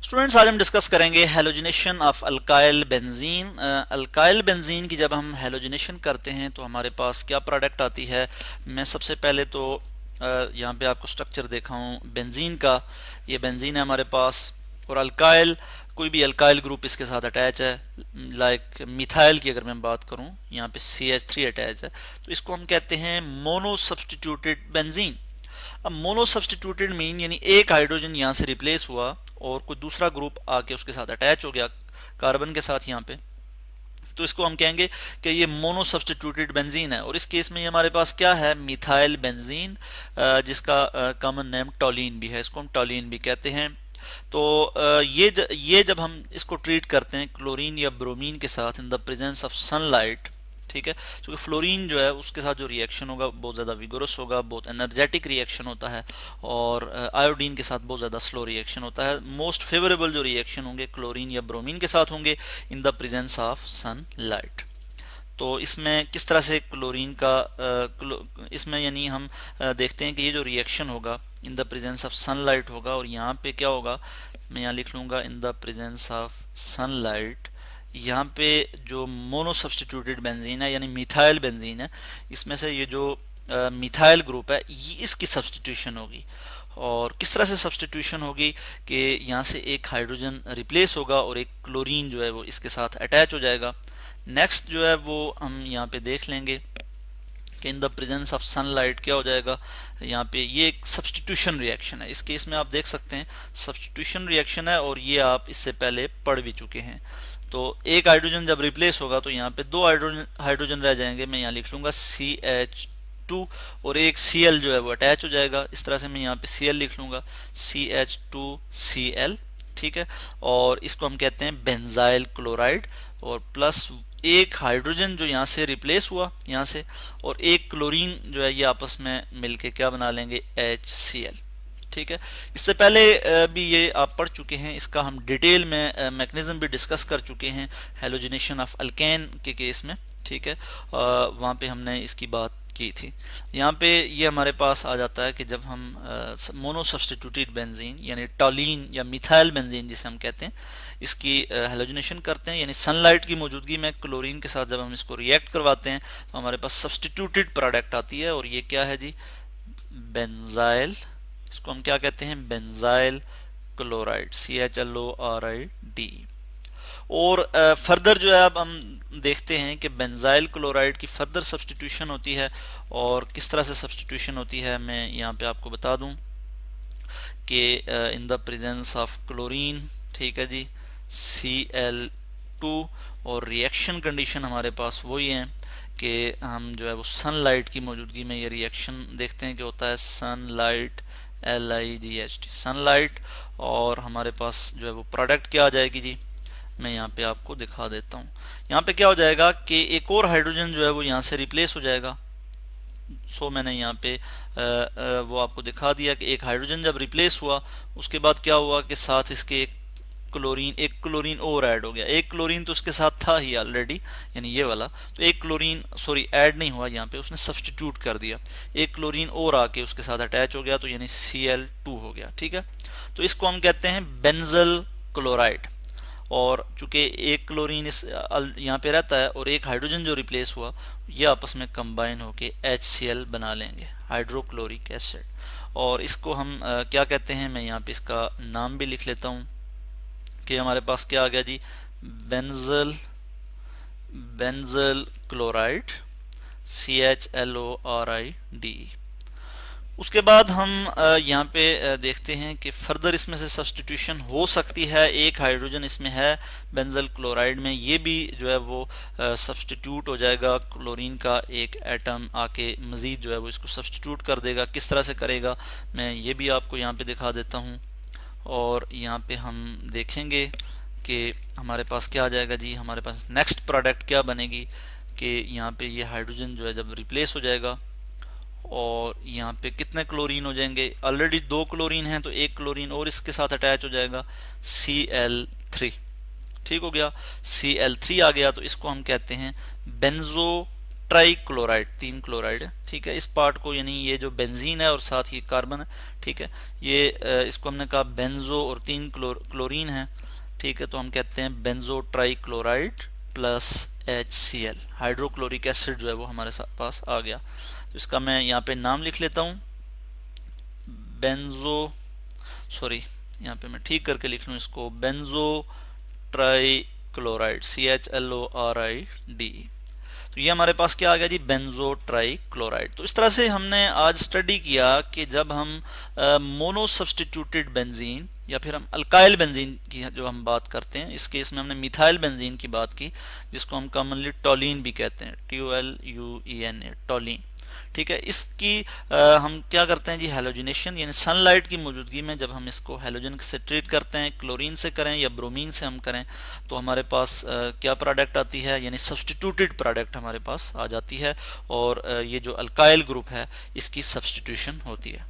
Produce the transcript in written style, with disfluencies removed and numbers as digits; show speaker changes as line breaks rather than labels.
Students, आज हम discuss करेंगे halogenation of alkyl benzene. Alkyl benzene की जब हम हेलोजिनेशन करते हैं तो हमारे पास क्या प्रोडक्ट आती है। मैं सबसे पहले तो यहाँ पे आपको स्ट्रक्चर देखा हूँ बेंजीन का। ये बेंजीन है हमारे पास, और अल्काइल, कोई भी अल्काइल ग्रुप इसके साथ अटैच है। लाइक मिथाइल की अगर मैं बात करूँ, यहाँ पे CH3 अटैच है, तो इसको हम कहते हैं मोनो सब्सटीट्यूटेड बेंजीन। अब मोनो सब्सटीट्यूटेड मीन यानी एक हाइड्रोजन यहाँ से रिप्लेस हुआ और कोई दूसरा ग्रुप आके उसके साथ अटैच हो गया कार्बन के साथ यहाँ पे, तो इसको हम कहेंगे कि ये मोनो सब्सटीट्यूटेड बेंजीन है। और इस केस में ये हमारे पास क्या है, मिथाइल बेंजीन, जिसका कॉमन नेम टॉलीन भी है, इसको हम टॉलीन भी कहते हैं। तो ये जब हम इसको ट्रीट करते हैं क्लोरीन या ब्रोमीन के साथ in the presence of sunlight, ठीक है, क्योंकि फ्लोरीन जो है उसके साथ जो रिएक्शन होगा बहुत ज़्यादा विगोरस होगा, बहुत एनर्जेटिक रिएक्शन होता है, और आयोडीन के साथ बहुत ज़्यादा स्लो रिएक्शन होता है। मोस्ट फेवरेबल जो रिएक्शन होंगे क्लोरीन या ब्रोमीन के साथ होंगे in the presence of sunlight. तो इसमें किस तरह से क्लोरीन का इसमें यानी हम देखते हैं कि ये जो रिएक्शन होगा in the presence of sunlight होगा, और यहाँ पे क्या होगा, मैं यहाँ लिख लूँगा in the presence of sunlight. यहाँ पे जो मोनो सब्सटीट्यूटेड बेंजीन है यानी मिथाइल बेंजीन है, इसमें से ये जो मिथाइल ग्रुप है ये इसकी सब्सटीट्यूशन होगी। और किस तरह से सब्सटीट्यूशन होगी कि यहाँ से एक हाइड्रोजन रिप्लेस होगा और एक क्लोरीन जो है वो इसके साथ अटैच हो जाएगा। नेक्स्ट जो है वो हम यहाँ पे देख लेंगे कि in the presence of sunlight क्या हो जाएगा। यहाँ पे ये एक सब्सटीट्यूशन रिएक्शन है, इस केस में आप देख सकते हैं सब्सटीट्यूशन रिएक्शन है, और ये आप इससे पहले पढ़ भी चुके हैं। तो एक हाइड्रोजन जब रिप्लेस होगा तो यहाँ पे दो हाइड्रोजन रह जाएंगे, मैं यहाँ लिख लूँगा CH2, और एक Cl जो है वो अटैच हो जाएगा। इस तरह से मैं यहाँ पे Cl लिख लूँगा, CH2Cl, ठीक है। और इसको हम कहते हैं बेंजाइल क्लोराइड, और प्लस एक हाइड्रोजन जो यहाँ से रिप्लेस हुआ यहाँ से, और एक क्लोरीन जो है ये आपस में मिलके क्या बना लेंगे, HCl, ठीक है। इससे पहले भी ये आप पढ़ चुके हैं, इसका हम डिटेल में मैकेनिज्म भी डिस्कस कर चुके हैं हेलोजिनेशन ऑफ अल्केन के केस में, ठीक है। वहाँ पे हमने इसकी बात की थी। यहाँ पे ये हमारे पास आ जाता है कि जब हम मोनो सब्सटीट्यूटेड बेंजीन यानी टॉलीन या मिथाइल बेंजीन जिसे हम कहते हैं, इसकी हेलोजिनेशन करते हैं, यानी सनलाइट की मौजूदगी में क्लोरीन के साथ जब हम इसको रिएक्ट करवाते हैं तो हमारे पास सब्सटीट्यूटेड प्रोडक्ट आती है, और ये क्या है जी, बेंजाइल, इसको हम क्या कहते हैं, बेंजाइल क्लोराइड, CHLORID। और फर्दर जो है अब हम देखते हैं कि बेंजाइल क्लोराइड की फर्दर सब्सटीट्यूशन होती है, और किस तरह से सब्सटीट्यूशन होती है मैं यहाँ पे आपको बता दूं कि in the presence of chlorine, ठीक है जी, Cl2, और रिएक्शन कंडीशन हमारे पास वही है कि हम जो है वो सनलाइट की मौजूदगी में ये रिएक्शन देखते हैं कि होता है सनलाइट, LIGHT, सनलाइट, और हमारे पास जो है वो प्रोडक्ट क्या आ जाएगी जी, मैं यहाँ पे आपको दिखा देता हूँ। यहाँ पे क्या हो जाएगा कि एक और हाइड्रोजन जो है वो यहाँ से रिप्लेस हो जाएगा। सो मैंने यहाँ पे वो आपको दिखा दिया कि एक हाइड्रोजन जब रिप्लेस हुआ उसके बाद क्या हुआ कि साथ इसके एक क्लोरीन और ऐड हो गया। एक क्लोरीन तो उसके साथ था ही ऑलरेडी, यानी ये वाला, तो एक क्लोरीन सॉरी ऐड नहीं हुआ यहाँ पे, उसने सब्सटीट्यूट कर दिया, एक क्लोरीन और आके उसके साथ अटैच हो गया, तो यानी Cl2 हो गया, ठीक है। तो इसको हम कहते हैं बेंजल क्लोराइड। और चूंकि एक क्लोरीन इस यहाँ पे रहता है और एक हाइड्रोजन जो रिप्लेस हुआ ये आपस में कंबाइन होके HCl बना लेंगे, हाइड्रोक्लोरिक एसिड। और इसको हम क्या कहते हैं, मैं यहाँ पे इसका नाम भी लिख लेता हूँ कि हमारे पास क्या आ गया जी, बेंजल क्लोराइड, CHLORID। उसके बाद हम यहाँ पे देखते हैं कि फर्दर इसमें से सब्सटीट्यूशन हो सकती है। एक हाइड्रोजन इसमें है बेंजल क्लोराइड में, ये भी जो है वो सब्सटीट्यूट हो जाएगा, क्लोरीन का एक एटम आके मज़ीद जो है वो इसको सब्सटीट्यूट कर देगा। किस तरह से करेगा मैं ये भी आपको यहाँ पे दिखा देता हूँ। और यहाँ पे हम देखेंगे कि हमारे पास क्या आ जाएगा जी, हमारे पास नेक्स्ट प्रोडक्ट क्या बनेगी कि यहाँ पे ये हाइड्रोजन जो है जब रिप्लेस हो जाएगा, और यहाँ पे कितने क्लोरीन हो जाएंगे, ऑलरेडी दो क्लोरीन हैं तो एक क्लोरीन और इसके साथ अटैच हो जाएगा, Cl3, ठीक हो गया। Cl3 आ गया तो इसको हम कहते हैं बेंजो ट्राई क्लोराइड, 3 क्लोराइड है, ठीक है। इस पार्ट को यानी ये जो बेंजीन है और साथ ही कार्बन है, ठीक है, ये इसको हमने कहा बेंजो और 3 क्लोरीन है, ठीक है, तो हम कहते हैं benzotrichloride plus HCl, hydrochloric acid जो है वो हमारे पास आ गया। तो इसका मैं यहाँ पे नाम लिख लेता हूँ, बेंजो, सॉरी यहाँ पे मैं ठीक करके लिख लूँ इसको, बेंजो ट्राई क्लोराइड, CHLORIDE। तो ये हमारे पास क्या आ गया जी, बेंजो ट्राई क्लोराइड। तो इस तरह से हमने आज स्टडी किया कि जब हम मोनो सब्सटीट्यूटेड बेंजीन या फिर हम अल्काइल बेंजीन की जो हम बात करते हैं, इस केस में हमने मिथाइल बेंजीन की बात की, जिसको हम कॉमनली टोलीन भी कहते हैं, TOLUENA, टोलीन, ठीक है। इसकी हम क्या करते हैं जी, हैलोजिनेशन, यानी सनलाइट की मौजूदगी में जब हम इसको हैलोजन से ट्रीट करते हैं, क्लोरीन से करें या ब्रोमीन से हम करें, तो हमारे पास क्या प्रोडक्ट आती है, यानी सब्सटीट्यूटेड प्रोडक्ट हमारे पास आ जाती है, और ये जो अल्काइल ग्रुप है इसकी सब्सटीट्यूशन होती है।